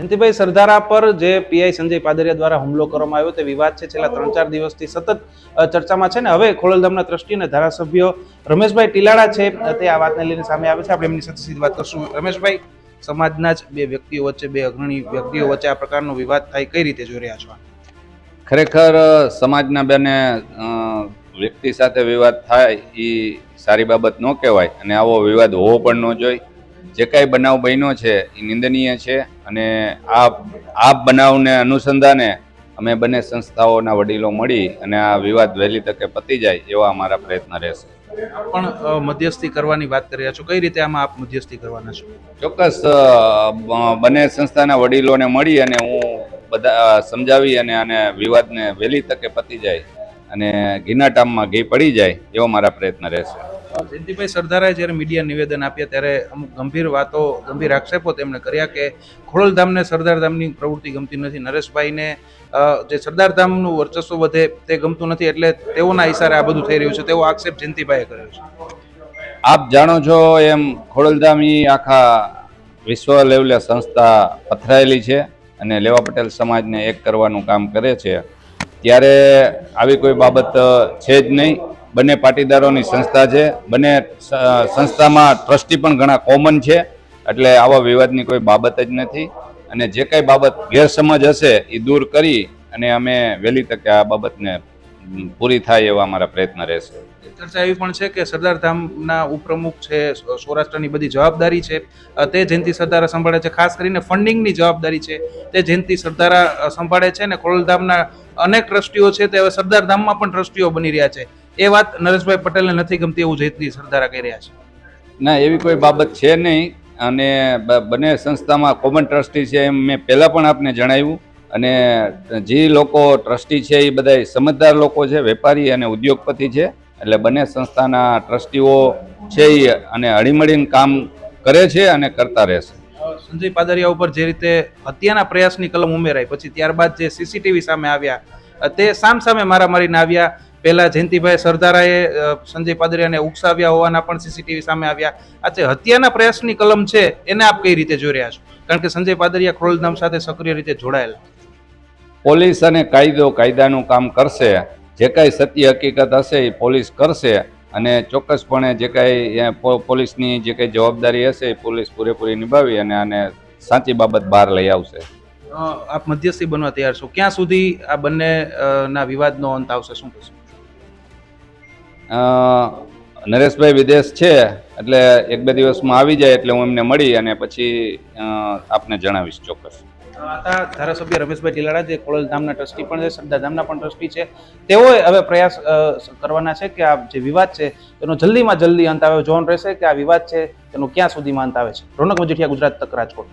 જયંતિભાઈ, સરદારા પર જે પીઆઈ સંજય પાદરિયા દ્વારા હુમલો કરવામાં આવ્યો તે વિવાદ છે છેલ્લા 3-4 દિવસથી સતત ચર્ચામાં છે ને હવે ખોડલધામના ટ્રસ્ટી અને ધારાસભ્ય રમેશભાઈ ટીલાળા છે તે આ વાતને લઈને સામે આવે છે. આપણે એમની સાથે સીધી વાત કરશું. રમેશભાઈ, સમાજના જ બે વ્યક્તિઓ વચ્ચે, બે અગ્રણી વ્યક્તિઓ વચ્ચે આ પ્રકારનો વિવાદ થાય, કઈ રીતે જોઈ રહ્યા છો? ખરેખર સમાજના બેને વ્યક્તિ સાથે વિવાદ થાય એ સારી બાબત ન કહેવાય અને આવો વિવાદ હોવો પણ ન જોઈએ. જે કાંઈ બનાવ બન્યો છે એ નિંદનીય છે અને આ બનાવને અનુસંધાને અમે બંને સંસ્થાઓના વડીલો મળી અને આ વિવાદ વહેલી તકે પતી જાય એવા અમારા પ્રયત્ન રહેશે. પણ મધ્યસ્થી કરવાની વાત કરી રહ્યા છો, કઈ રીતે આમાં આપ મધ્યસ્થી કરવાના છો? ચોક્કસ બંને સંસ્થાના વડીલોને મળી અને હું બધા સમજાવી અને આને વિવાદને વહેલી તકે પતી જાય અને ઘીના ટામમાં ઘી પડી જાય એવો મારા પ્રયત્ન રહેશે. જયંતિભાઈ, સરદારાએ જ્યારે મીડિયા નિવેદન આપ્યા ત્યારે અમુક ગંભીર વાતો, ગંભીર આક્ષેપો તેમણે કર્યા કે ખોડલધામને સરદારધામની પ્રવૃત્તિ ગમતી નથી, નરેશભાઈને જે સરદારધામનું વર્ચસ્વ વધે તે ગમતું નથી, એટલે તેઓના ઈશારે આ બધું થઈ રહ્યું છે તેવો આક્ષેપ જયંતિભાઈએ કર્યો છે. આપ જાણો છો એમ ખોડલધામ એ આખા વિશ્વ લેવલે સંસ્થા પથરાયેલી છે અને લેવા પટેલ સમાજને એક કરવાનું કામ કરે છે. ત્યારે આવી કોઈ બાબત છે જ નહીં. બંને પાટીદારોની સંસ્થા છે, બંને સંસ્થામાં ટ્રસ્ટી પણ ઘણા કોમન છે, એટલે આવા વિવાદની કોઈ બાબત જ નથી. અને જે કાંઈ બાબત ગેરસમજ હશે એ દૂર કરી અને અમે વહેલી તકે આ બાબતને પૂરી થાય એવા અમારા પ્રયત્ન રહેશે. ચર્ચા એવી પણ છે કે સરદારધામના ઉપપ્રમુખ છે, સૌરાષ્ટ્રની બધી જવાબદારી છે તે જયંતિ સરદારા સંભાળે છે, ખાસ કરીને ફંડિંગની જવાબદારી છે તે જયંતિ સરદારા સંભાળે છે, ને ખોડલધામના અનેક ટ્રસ્ટીઓ છે તે હવે સરદારધામમાં પણ ટ્રસ્ટીઓ બની રહ્યા છે. એ વાત નરેશભાઈ પટેલને નથી ગમતી એવું જયંતિ સરદારા કહી રહ્યા છે. ના, એવી કોઈ બાબત છે નહીં અને બંને સંસ્થામાં કોમન ટ્રસ્ટી છે એમ મેં પહેલાં પણ આપને જણાવ્યું. અને જે લોકો ટ્રસ્ટી છે એ બધા સમજદાર લોકો છે, વેપારી અને ઉદ્યોગપતિ છે, એટલે બંને સંસ્થાના ટ્રસ્ટીઓ છે એ અને હળીમળીને કામ કરે છે અને કરતા રહેશે. સંજય પાદરિયા ઉપર જે રીતે હત્યાના પ્રયાસની કલમ ઉમેરાઈ પછી ત્યારબાદ જે સીસીટીવી સામે આવ્યા તે સામે મારામારીને આવ્યા. પહેલા જયંતિભાઈ સરદારાએ સંજય પાદરિયાને ઉકસાવ્યા હોવાના પણ સીસીટીવી સામે આવ્યા. આ જે હત્યાના પ્રયાસની કલમ છે એને આપ કઈ રીતે જોઈ રહ્યા છો? કારણ કે સંજય પાદરિયા ખોડલધામ સાથે સક્રિય રીતે જોડાયેલા. પોલીસ અને કાયદાનું કામ કરશે. જે કાંઈ સત્ય હકીકત હશે એ પોલીસ કરશે અને ચોક્કસપણે જે કાંઈ પોલીસની જે કાંઈ જવાબદારી હશે એ પોલીસ પૂરેપૂરી નિભાવી અને આને સાચી બાબત બહાર લઈ આવશે. આપ મધ્યસ્થી બનવા તૈયાર છો? ક્યાં સુધી આ બંને ના વિવાદનો અંત આવશે, શું કહેશો? નરેશભાઈ વિદેશ છે એટલે 1-2 દિવસમાં આવી જાય એટલે હું એમને મળી અને પછી આપને જણાવીશ ચોક્કસ. હતા ધારાસભ્ય રમેશભાઈ ટીલાળા, જે ખોડલધામના ટ્રસ્ટી પણ છે, સરદારધામના પણ ટ્રસ્ટી છે. તેઓએ હવે પ્રયાસ કરવાના છે કે આ જે વિવાદ છે તેનો જલ્દીમાં જલ્દી અંત આવે. જોવાનું રહેશે કે આ વિવાદ છે તેનો ક્યાં સુધીમાં અંત આવે છે. રોનક મજીઠિયા, ગુજરાત તક, રાજકોટ.